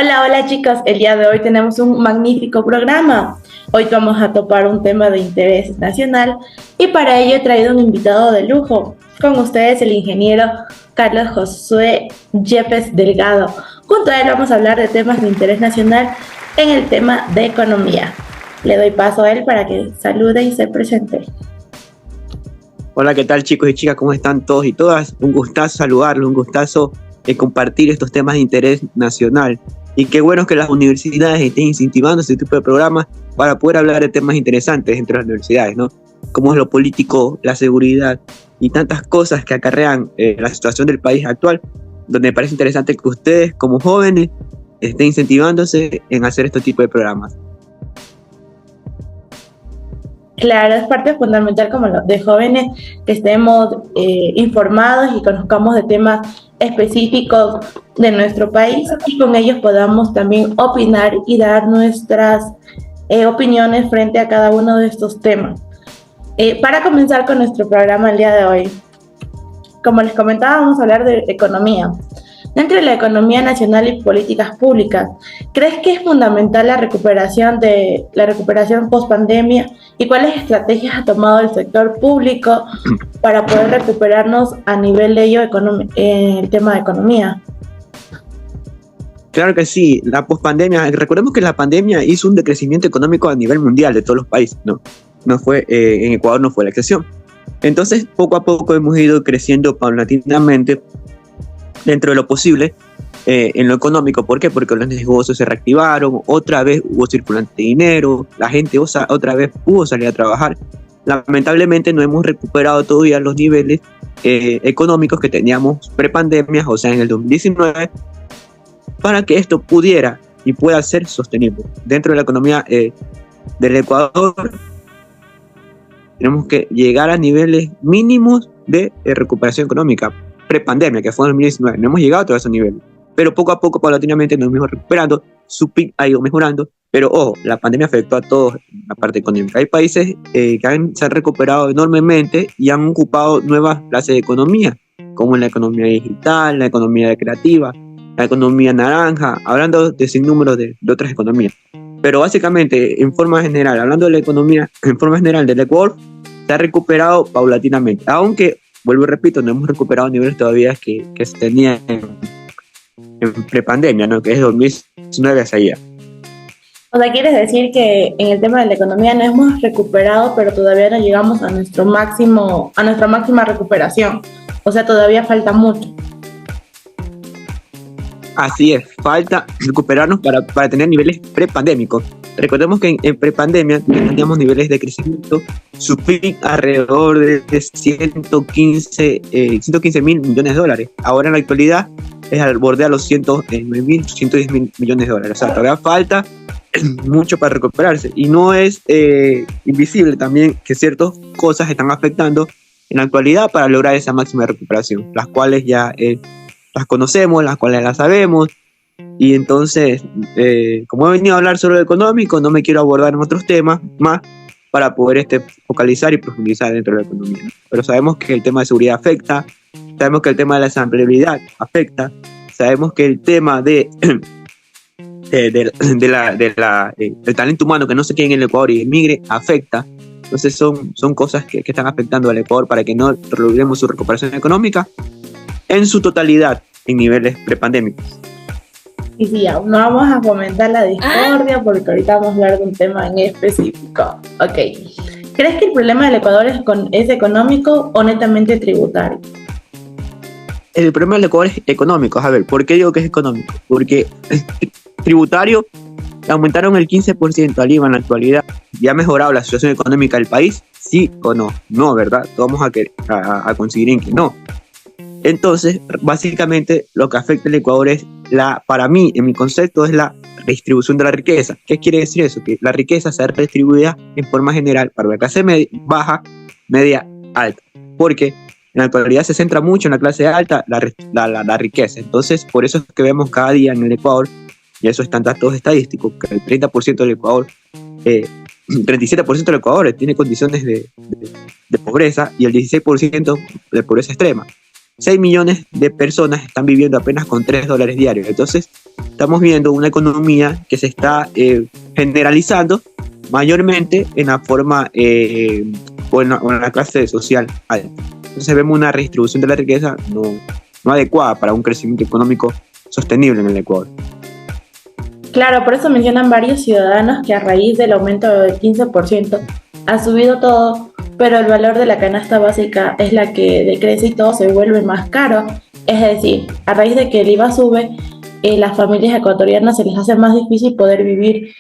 Hola, hola chicos, el día de hoy tenemos un magnífico programa. Hoy vamos a topar un tema de interés nacional y para ello he traído un invitado de lujo. Con ustedes el ingeniero Carlos Josué Yepes Delgado. Junto a él vamos a hablar de temas de interés nacional en el tema de economía. Le doy paso a él para que salude y se presente. Hola, ¿qué tal chicos y chicas? ¿Cómo están todos y todas? Un gustazo saludarlos, un gustazo compartir estos temas de interés nacional. Y qué bueno que las universidades estén incentivando este tipo de programas para poder hablar de temas interesantes entre las universidades, ¿no? Como es lo político, la seguridad y tantas cosas que acarrean la situación del país actual, donde me parece interesante que ustedes como jóvenes estén incentivándose en hacer este tipo de programas. Claro, es parte fundamental como de jóvenes que estemos informados y conozcamos de temas específicos de nuestro país y con ellos podamos también opinar y dar nuestras opiniones frente a cada uno de estos temas. Para comenzar con nuestro programa el día de hoy, como les comentaba, vamos a hablar de economía. Dentro de la economía nacional y políticas públicas, ¿crees que es fundamental la recuperación post pandemia y cuáles estrategias ha tomado el sector público para poder recuperarnos a nivel de ello en el tema de economía? Claro que sí, la pospandemia, recordemos que la pandemia hizo un decrecimiento económico a nivel mundial de todos los países, no fue, en Ecuador no fue la excepción. Entonces, poco a poco hemos ido creciendo paulatinamente dentro de lo posible en lo económico. ¿Por qué? Porque los negocios se reactivaron, otra vez hubo circulante de dinero, la gente otra vez pudo salir a trabajar. Lamentablemente no hemos recuperado todavía los niveles económicos que teníamos prepandemia, o sea en el 2019, para que esto pudiera y pueda ser sostenible. Dentro de la economía del Ecuador tenemos que llegar a niveles mínimos de recuperación económica prepandemia, que fue en 2019. No hemos llegado a todos esos niveles, pero poco a poco, paulatinamente, nos hemos recuperando. Su PIB ha ido mejorando, pero ojo, la pandemia afectó a todos la parte económica. Hay países que se han recuperado enormemente y han ocupado nuevas clases de economía, como la economía digital, la economía creativa, la economía naranja, hablando de sin número de otras economías. Pero básicamente, en forma general, hablando de la economía, en forma general del Ecuador, se ha recuperado paulatinamente, aunque vuelvo y repito, no hemos recuperado niveles todavía que se tenían en prepandemia, ¿no? Que es 2019 hacia allá. O sea, quieres decir que en el tema de la economía no hemos recuperado, pero todavía no llegamos a nuestra máxima recuperación. O sea, todavía falta mucho. Así es, falta recuperarnos para tener niveles prepandémicos. Recordemos que en prepandemia teníamos niveles de crecimiento, su PIB alrededor de 115 mil millones de dólares. Ahora en la actualidad es al borde a los 109 mil, 110 mil millones de dólares. O sea, todavía falta mucho para recuperarse. Y no es invisible también que ciertas cosas están afectando en la actualidad para lograr esa máxima recuperación, las cuales ya las conocemos, las cuales las sabemos. Y entonces, como he venido a hablar sobre lo económico, no me quiero abordar en otros temas más para poder focalizar y profundizar dentro de la economía. Pero sabemos que el tema de seguridad afecta, sabemos que el tema de la empleabilidad afecta, sabemos que el tema del talento humano que no se quede en el Ecuador y emigre afecta. Entonces son cosas que están afectando al Ecuador para que no logremos su recuperación económica en su totalidad en niveles prepandémicos. Y sí, no vamos a fomentar la discordia porque ahorita vamos a hablar de un tema en específico. Ok. ¿Crees que el problema del Ecuador es económico o netamente tributario? El problema del Ecuador es económico. A ver, ¿por qué digo que es económico? Porque tributario aumentaron el 15% al IVA en la actualidad. ¿Ya ha mejorado la situación económica del país? ¿Sí o no? No, ¿verdad? Todos vamos a conseguir en que no. Entonces, básicamente, lo que afecta al Ecuador es para mí, en mi concepto, es la redistribución de la riqueza. ¿Qué quiere decir eso? Que la riqueza sea redistribuida en forma general para la clase baja, media, alta. Porque en la actualidad se centra mucho en la clase alta la riqueza. Entonces, por eso es que vemos cada día en el Ecuador, y eso están datos estadísticos, que el 30% del Ecuador, 37% del Ecuador tiene condiciones de pobreza y el 16% de pobreza extrema. 6 millones de personas están viviendo apenas con $3 diarios. Entonces, estamos viendo una economía que se está generalizando mayormente en la forma o en la clase social alta. Entonces vemos una redistribución de la riqueza no adecuada para un crecimiento económico sostenible en el Ecuador. Claro, por eso mencionan varios ciudadanos que a raíz del aumento del 15% ha subido todo, pero el valor de la canasta básica es la que decrece y todo se vuelve más caro. Es decir, a raíz de que el IVA sube, las familias ecuatorianas se les hace más difícil poder vivir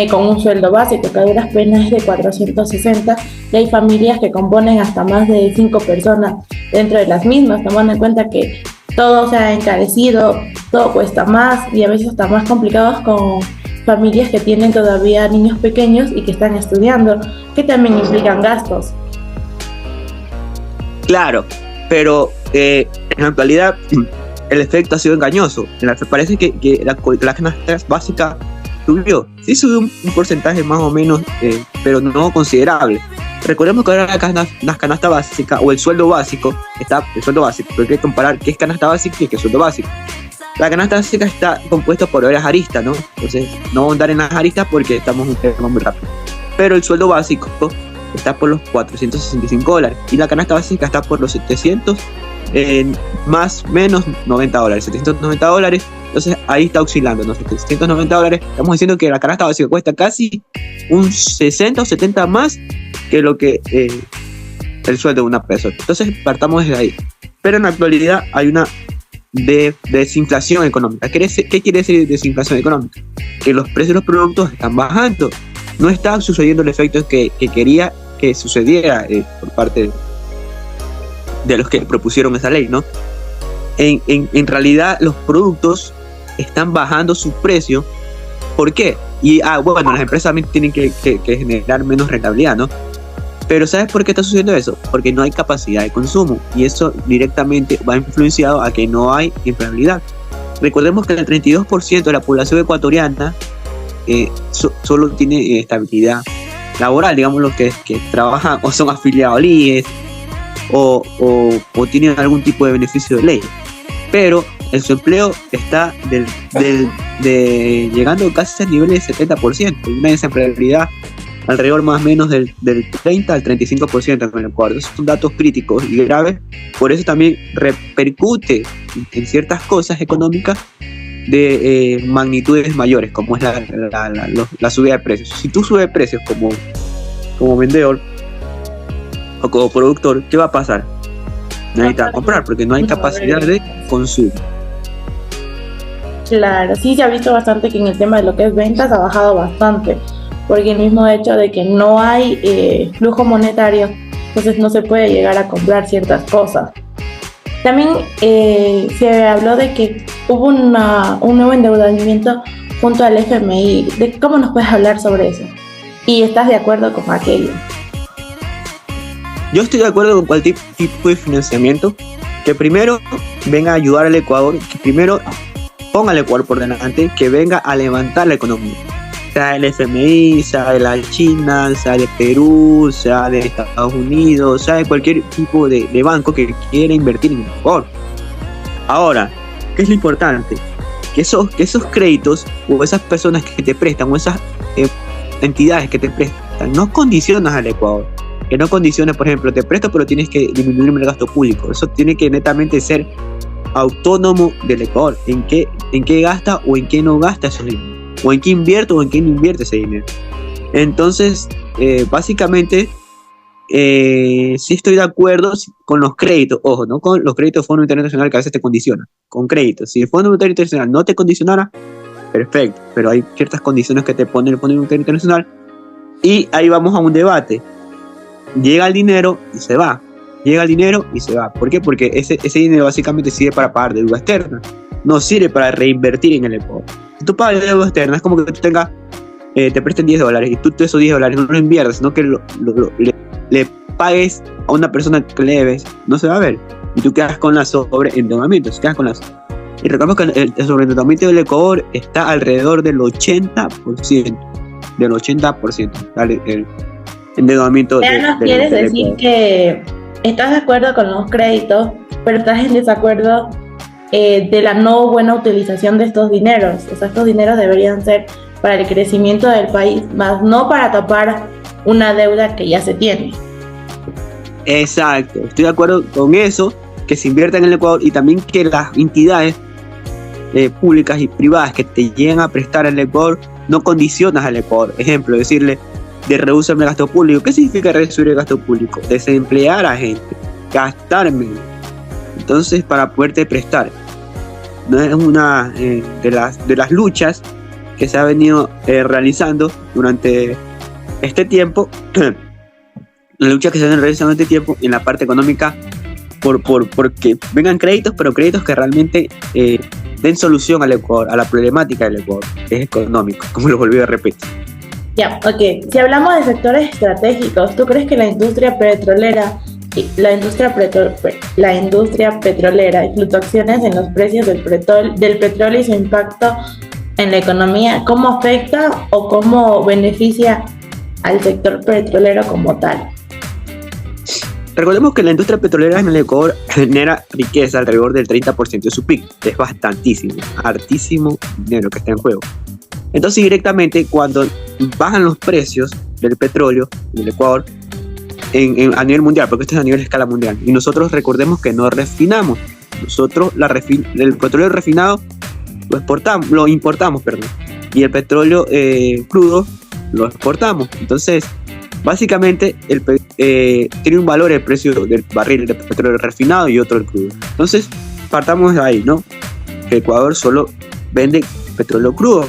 con un sueldo básico, que a duras penas es de 460, y hay familias que componen hasta más de 5 personas dentro de las mismas, tomando en cuenta que todo se ha encarecido, todo cuesta más y a veces está más complicados con familias que tienen todavía niños pequeños y que están estudiando, que también implican gastos. Claro, pero en la actualidad el efecto ha sido engañoso. Parece que la canasta básica subió. Sí subió un porcentaje más o menos, pero no considerable. Recordemos que ahora la canasta básica o el sueldo básico, pero hay que comparar qué es canasta básica y qué es sueldo básico. La canasta básica está compuesta por varias aristas, ¿no? Entonces, no voy a andar en las aristas porque estamos en un tema muy rápido. Pero el sueldo básico está por los $465 y la canasta básica está por los 700, más menos $90, $790. Entonces, ahí está oscilando, ¿no? $790. Estamos diciendo que la canasta básica cuesta casi un 60 o 70 más que lo que el sueldo de una persona. Entonces, partamos desde ahí. Pero en la actualidad hay una desinflación económica. ¿Qué quiere decir desinflación económica? Que los precios de los productos están bajando. No está sucediendo el efecto que quería que sucediera por parte de los que propusieron esa ley, ¿no? En realidad los productos están bajando su precio. ¿Por qué? Y bueno, las empresas también tienen que generar menos rentabilidad, ¿no? Pero ¿sabes por qué está sucediendo eso? Porque no hay capacidad de consumo y eso directamente va influenciado a que no hay empleabilidad. Recordemos que el 32% de la población ecuatoriana solo tiene estabilidad laboral, digamos, los que trabajan o son afiliados al IES o tienen algún tipo de beneficio de ley. Pero el subempleo está llegando casi al nivel del 70%, y una desempleabilidad alrededor más o menos del 30 al 35% en el Ecuador. Esos son datos críticos y graves, por eso también repercute en ciertas cosas económicas de magnitudes mayores, como es la subida de precios. Si tú subes precios como vendedor o como productor, ¿qué va a pasar? Nadie te va a comprar porque no hay capacidad de consumo. Claro, sí se ha visto bastante que en el tema de lo que es ventas ha bajado bastante, porque el mismo hecho de que no hay flujo monetario, entonces no se puede llegar a comprar ciertas cosas. También se habló de que hubo un nuevo endeudamiento junto al FMI. ¿Cómo nos puedes hablar sobre eso? ¿Y estás de acuerdo con aquello? Yo estoy de acuerdo con cualquier tipo de financiamiento que primero venga a ayudar al Ecuador, que primero ponga al Ecuador por delante, que venga a levantar la economía. Sea el FMI, sea de la China, sea de Perú, sea de Estados Unidos, sea de cualquier tipo de banco que quiera invertir en el Ecuador. Ahora, ¿qué es lo importante? Que esos créditos o esas personas que te prestan o esas entidades que te prestan no condicionan al Ecuador. Que no condiciona, por ejemplo, te presto pero tienes que disminuirme el gasto público. Eso tiene que netamente ser autónomo del Ecuador. ¿En qué gasta o en qué no gasta ese dinero? O en qué invierto o en qué no invierte ese dinero. Entonces, básicamente, sí estoy de acuerdo con los créditos. Ojo, no con los créditos del Fondo Monetario Internacional que a veces te condicionan. Con créditos. Si el Fondo Monetario Internacional no te condicionara, perfecto. Pero hay ciertas condiciones que te pone el Fondo Monetario Internacional. Y ahí vamos a un debate. Llega el dinero y se va. ¿Por qué? Porque ese dinero básicamente sirve para pagar deuda externa. No sirve para reinvertir en el Ecuador. Si tú pagas deuda externa, es como que tú tengas, te presten $10 y tú esos $10 no lo inviertes, sino que le pagues a una persona que le debes, no se va a ver. Y tú quedas con la sobreendeudamiento. Y recordemos que el sobreendeudamiento del Ecuador está alrededor del 80%. Del 80%. El endeudamiento ya nos quieres decir que estás de acuerdo con los créditos, pero estás en desacuerdo de la no buena utilización de estos dineros. O sea, estos dineros deberían ser para el crecimiento del país, más no para tapar una deuda que ya se tiene. Exacto, estoy de acuerdo con eso, que se invierta en el Ecuador y también que las entidades públicas y privadas que te lleguen a prestar al Ecuador no condicionas al Ecuador. Ejemplo, decirle de reducirme el gasto público. ¿Qué significa reducir el gasto público? Desemplear a gente, gastar menos. Entonces, para poderte prestar, no es una de las luchas que se ha venido realizando durante este tiempo, la lucha que se ha venido realizando este tiempo en la parte económica, porque vengan créditos, pero créditos que realmente den solución al Ecuador, a la problemática del Ecuador, que es económico, como lo volví a repetir. Ya, ok. Si hablamos de sectores estratégicos, ¿tú crees que la industria petrolera y fluctuaciones en los precios del petróleo y su impacto en la economía, cómo afecta o cómo beneficia al sector petrolero como tal? Recordemos que la industria petrolera en el Ecuador genera riqueza alrededor del 30% de su PIB. Es bastantísimo, hartísimo dinero que está en juego. Entonces, directamente, cuando bajan los precios del petróleo en el Ecuador, a nivel mundial, porque esto es a nivel de escala mundial, y nosotros recordemos que no refinamos. Nosotros el petróleo refinado lo importamos, y el petróleo crudo lo exportamos. Entonces, básicamente, tiene un valor el precio del barril de petróleo refinado y otro el crudo. Entonces, partamos de ahí, ¿no? Que Ecuador solo vende petróleo crudo.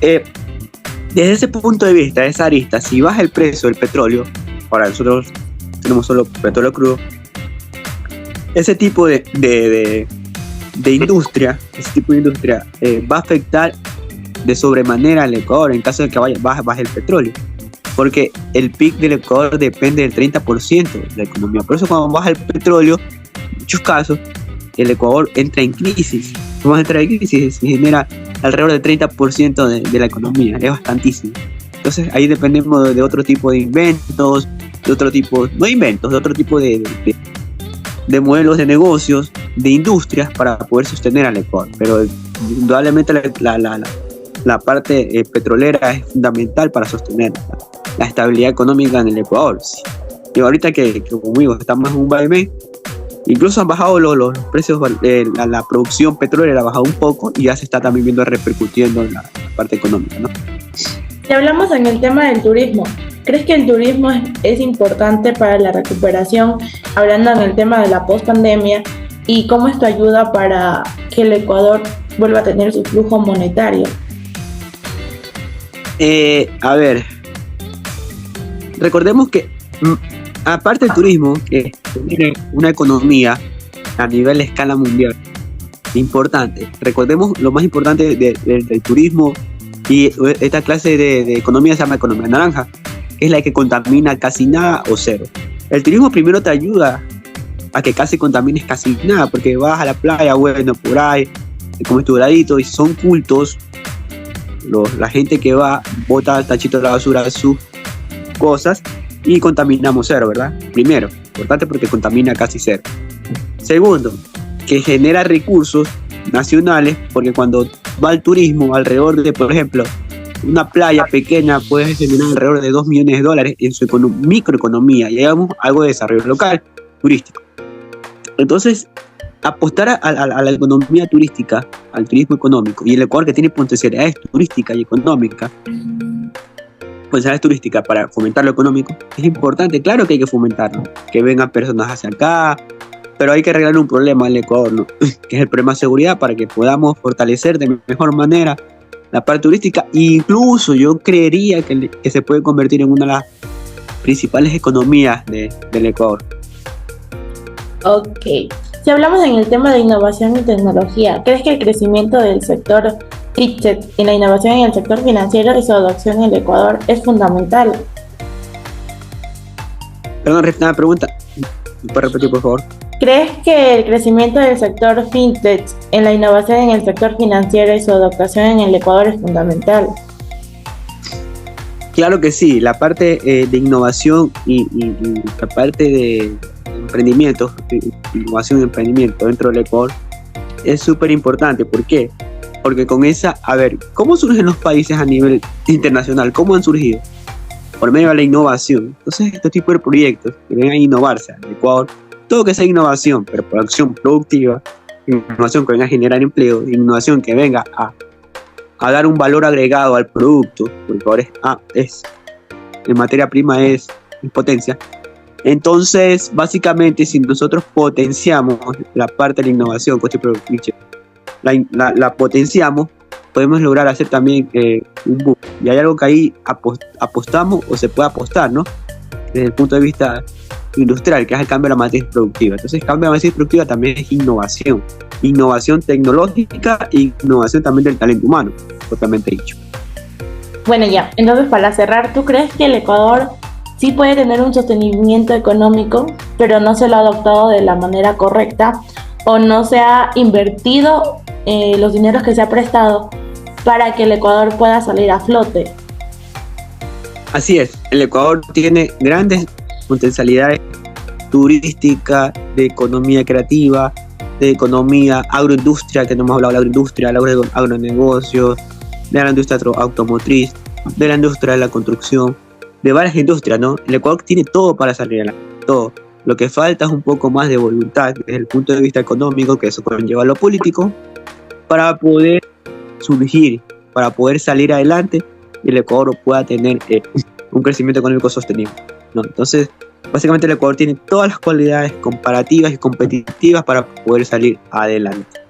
Desde ese punto de vista, esa arista, si baja el precio del petróleo, ahora nosotros tenemos solo petróleo crudo, ese tipo de industria, va a afectar de sobremanera al Ecuador en caso de que baje el petróleo, porque el PIB del Ecuador depende del 30% de la economía. Por eso cuando baja el petróleo, en muchos casos, el Ecuador entra en crisis. Vamos a entrar en crisis y genera alrededor del 30% de la economía. Es bastantísimo. Entonces ahí dependemos de otro tipo de inventos, de otro tipo de modelos de negocios, de industrias para poder sostener al Ecuador. Pero indudablemente la parte petrolera es fundamental para sostener la estabilidad económica en el Ecuador. Sí. Y ahorita que conmigo está más un vaivén, incluso han bajado los precios, la producción petrolera ha bajado un poco y ya se está también viendo repercutiendo en la parte económica, ¿no? Si hablamos en el tema del turismo, ¿crees que el turismo es importante para la recuperación, hablando en el tema de la post-pandemia, y cómo esto ayuda para que el Ecuador vuelva a tener su flujo monetario? A ver, recordemos que aparte del turismo, que tiene una economía a nivel de escala mundial importante, recordemos lo más importante del turismo, y esta clase de economía se llama economía naranja, que es la que contamina casi nada o cero. El turismo primero te ayuda a que casi contamines casi nada, porque vas a la playa, bueno, por ahí, te comes tu heladito y son cultos. La gente que va bota al tachito de la basura sus cosas y contaminamos cero, ¿verdad? Primero, importante porque contamina casi cero. Segundo, que genera recursos nacionales, porque cuando va el turismo alrededor de, por ejemplo, una playa pequeña puede generar alrededor de $2 millones en su microeconomía, y hagamos algo de desarrollo local, turístico. Entonces, apostar a la economía turística, al turismo económico, y el Ecuador, que tiene potencialidades turísticas y económicas, potencialidades turísticas para fomentar lo económico, es importante. Claro que hay que fomentarlo, que vengan personas hacia acá, pero hay que arreglar un problema en el Ecuador, ¿no? Que es el problema de seguridad, para que podamos fortalecer de mejor manera la parte turística. Incluso yo creería que se puede convertir en una de las principales economías del Ecuador. Ok. Si hablamos en el tema de innovación y tecnología, ¿crees que el crecimiento del sector FinTech y la innovación en el sector financiero y su adopción en el Ecuador es fundamental? Perdón, una pregunta. ¿Me puedes repetir, por favor? ¿Crees que el crecimiento del sector FinTech en la innovación en el sector financiero y su adopción en el Ecuador es fundamental? Claro que sí. La parte de innovación y la parte de emprendimiento, innovación y emprendimiento dentro del Ecuador es súper importante. ¿Por qué? Porque con esa, a ver, ¿cómo surgen los países a nivel internacional? ¿Cómo han surgido? Por medio de la innovación. Entonces, este tipo de proyectos que vengan a innovarse en Ecuador, todo que sea innovación, pero producción productiva, innovación que venga a generar empleo, innovación que venga a dar un valor agregado al producto, porque ahora en materia prima es potencia. Entonces, básicamente, si nosotros potenciamos la parte de la innovación, la potenciamos, podemos lograr hacer también un boom. Y hay algo que ahí apostamos o se puede apostar, ¿no? Desde el punto de vista industrial, que es el cambio de la matriz productiva. Entonces, el cambio de la matriz productiva también es innovación. Innovación tecnológica e innovación también del talento humano, propiamente dicho. Bueno, ya, entonces para cerrar, ¿tú crees que el Ecuador sí puede tener un sostenimiento económico, pero no se lo ha adoptado de la manera correcta o no se ha invertido los dineros que se ha prestado para que el Ecuador pueda salir a flote? Así es, el Ecuador tiene grandes potencialidades turísticas, de economía creativa, de economía agroindustria, que no hemos hablado de la agroindustria, el agronegocio, de la industria automotriz, de la industria de la construcción, de varias industrias, ¿no? El Ecuador tiene todo para salir adelante, todo. Lo que falta es un poco más de voluntad desde el punto de vista económico, que eso conlleva lo político, para poder surgir, para poder salir adelante y el Ecuador pueda tener un crecimiento económico sostenible, ¿no? Entonces, básicamente el Ecuador tiene todas las cualidades comparativas y competitivas para poder salir adelante.